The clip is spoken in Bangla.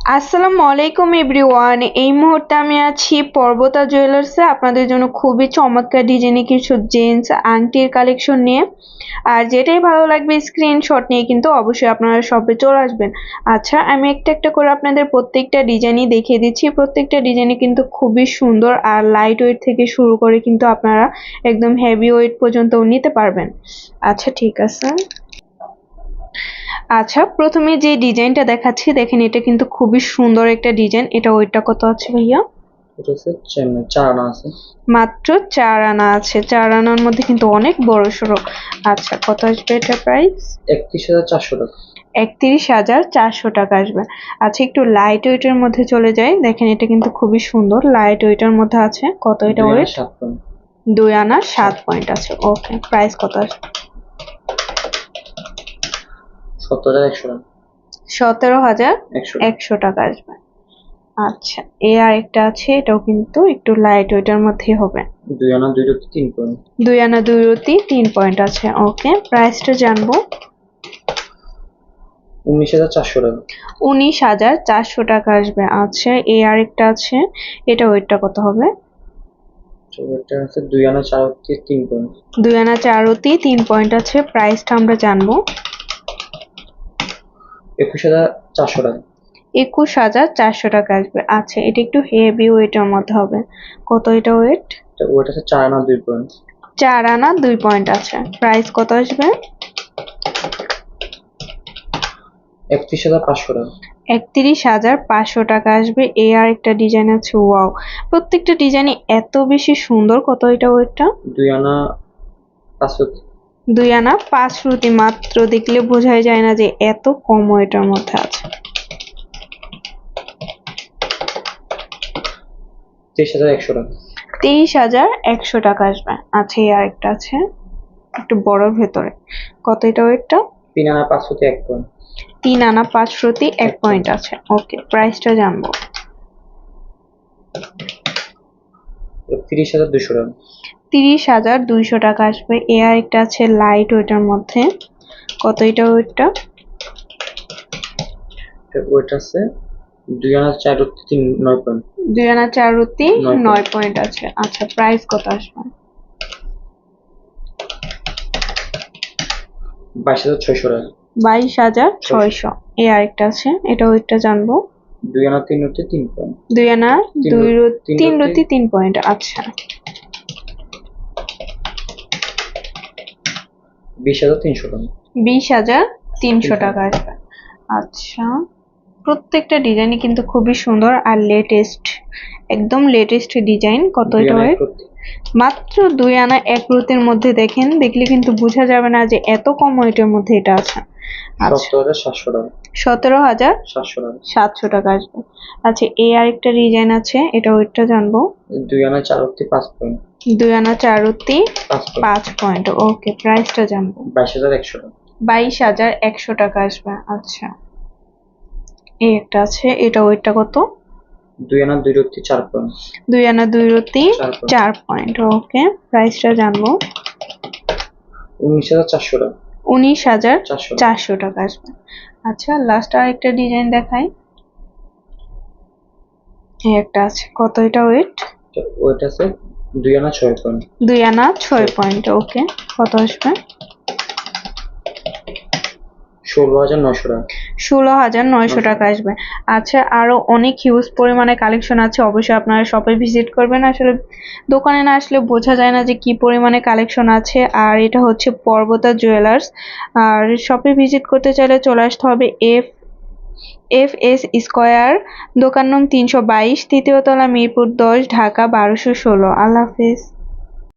আসসালামু আলাইকুম এভরিওয়ান। এই মুহূর্তে আমি আছি পর্বতা জুয়েলার্সে আপনাদের জন্য খুবই চমৎকার ডিজাইনের কিছু জেন্টস আংটির কালেকশন নিয়ে। আর যেটাই ভালো লাগবে স্ক্রিনশট নিয়ে কিন্তু অবশ্যই আপনারা শপে চলে আসবেন। আচ্ছা, আমি একটা একটা করে আপনাদের প্রত্যেকটা ডিজাইনই দেখিয়ে দিচ্ছি। প্রত্যেকটা ডিজাইনই কিন্তু খুবই সুন্দর, আর লাইট ওয়েট থেকে শুরু করে কিন্তু আপনারা একদম হেভি ওয়েট পর্যন্তও নিতে পারবেন। আচ্ছা ঠিক আছে। আচ্ছা, প্রথমে যে ডিজাইনটা দেখাচ্ছি দেখেন, এটা কিন্তু খুবই সুন্দর একটা ডিজাইন। এটা ওইটা কত আছে ভাইয়া? এটা হচ্ছে 4 আনা আছে। মাত্র 4 আনা আছে। 4 আনার মধ্যে কিন্তু অনেক বড় সড়ো। আচ্ছা, কত আসবে এটা প্রাইস? 31,400 টাকা। 31,400 টাকা আসবে। আচ্ছা, একটু লাইট ওয়েটের মধ্যে চলে যাই। দেখেন এটা কিন্তু খুবই সুন্দর, লাইট ওয়েটের মধ্যে আছে। কত এটা ওয়েট? 2 আনা 7 পয়েন্ট আছে। ওকে, প্রাইস কত আসবে? 17,100 টাকা। 17,100 টাকা আসবে। আচ্ছা, এই আরেকটা আছে, এটাও কিন্তু একটু লাইট ওয়েটের মধ্যেই হবে। 2 আনা 2 রতি 3 পয়েন্ট। 2 আনা 2 রতি 3 পয়েন্ট আছে। ওকে, প্রাইসটা জানবো। 19,400 টাকা। 19,400 টাকা আসবে। আচ্ছা, এই আরেকটা আছে, এটা ওয়েটটা কত হবে? এটা হচ্ছে 2 আনা 4 রতি 3 পয়েন্ট। 2 আনা 4 রতি 3 পয়েন্ট আছে। প্রাইসটা আমরা জানবো। 21,400 টাকা। 21,400 টাকা আসবে। আচ্ছা, এটা একটু হেভি ওয়েটের মধ্যে হবে। কত এটা ওয়েট? ওটা হচ্ছে 4 আনা 2 পয়েন্ট। 4 আনা 2 পয়েন্ট আছে। প্রাইস কত আসবে? 31,500 টাকা। 31,500 টাকা আসবে। এই আরেকটা ডিজাইন আছে। ওয়াও, প্রত্যেকটা ডিজাইনই এত বেশি সুন্দর। কত এটা ওয়েটটা? 2 আনা 5 রতি। 2 আনা 5 রতি। মাত্র দেখলে বোঝাই যায় না যে এত কম ওয়েটের মধ্যে আছে। 23,100 টাকা। 23,100 টাকা আসবে। আচ্ছা, এই আরেকটা আছে একটু বড় ভেতরে। কত এটা ওয়েটটা? 3 আনা 5 রতি 1 পয়েন্ট। 3 আনা 5 রতি 1 পয়েন্ট আছে। ওকে, প্রাইসটা জানবো। 30,200 টাকা। 30,200 টাকা আসবে। এই আরেকটা আছে লাইট ওয়েটের মধ্যে। কত এটা ওয়েটটা? ওইটা আছে 2 আনা 4 রতি 9 পয়েন্ট। 2 আনা 4 রতি 9 পয়েন্ট আছে। আচ্ছা, প্রাইস কত আসবে? 22,600 টাকা। 22,600। এই আরেকটা আছে, এটা ওয়েটটা জানবো। 2 আনা 3 রতি 3 পয়েন্ট। 2 আনা 3 রতি 3 পয়েন্ট। আচ্ছা, 20,300 টাকা। 20,300 টাকা আসবে। আচ্ছা, প্রত্যেকটা ডিজাইনই কিন্তু খুবই সুন্দর আর লেটেস্ট, একদম লেটেস্ট ডিজাইন। কত এটা ওয়েট? মাত্র 2 আনা 1 রতির মধ্যে। দেখেন, দেখলে কিন্তু বোঝা যাবে না যে এত কম ওয়েটের মধ্যে এটা আছে। আচ্ছা, 17,700 টাকা। 17,700 টাকা আসবে। আচ্ছা, এই আরেকটা ডিজাইন আছে, এটা ওয়েটটা জানবো। 2 আনা 4 রতি 5 পয়েন্ট। 2 আনা 4 রতি 5 পয়েন্ট। ওকে, প্রাইসটা জানবো। 22,100 টাকা। 22,100 টাকা আসবে। আচ্ছা, এই একটা আছে, এটা ওয়েটটা কত? 2 আনা 2 রতি 4 পয়েন্ট। 2 আনা 2 রতি 4 পয়েন্ট। ওকে, প্রাইসটা জানবো। 19,400 টাকা। 19,400 টাকা আসবে। আচ্ছা, লাস্ট আর একটা ডিজাইন দেখাই। এই একটা আছে, কত এটা ওয়েট? ওইটা আছে 2 আনা 6 পয়েন্ট। 2 আনা 6 পয়েন্ট। ওকে, কত আসবে? 16,900 টাকা। 16,900 টাকা আসবে। আচ্ছা, আরো অনেক হিউজ পরিমাণে কালেকশন আছে। অবশ্যই আপনারা শপে ভিজিট করবেন। আসলে দোকানে না আসলে বোঝা যায় না যে কি পরিমাণে কালেকশন আছে। আর এটা হচ্ছে পর্বতা জুয়েলার্স। আর শপে ভিজিট করতে চাইলে চলে আসতে হবে এফএস স্কয়ার, দোকান নং 322, তৃতীয় তলা, মিরপুর 10, ঢাকা 1216। আল্লাহ হাফেজ।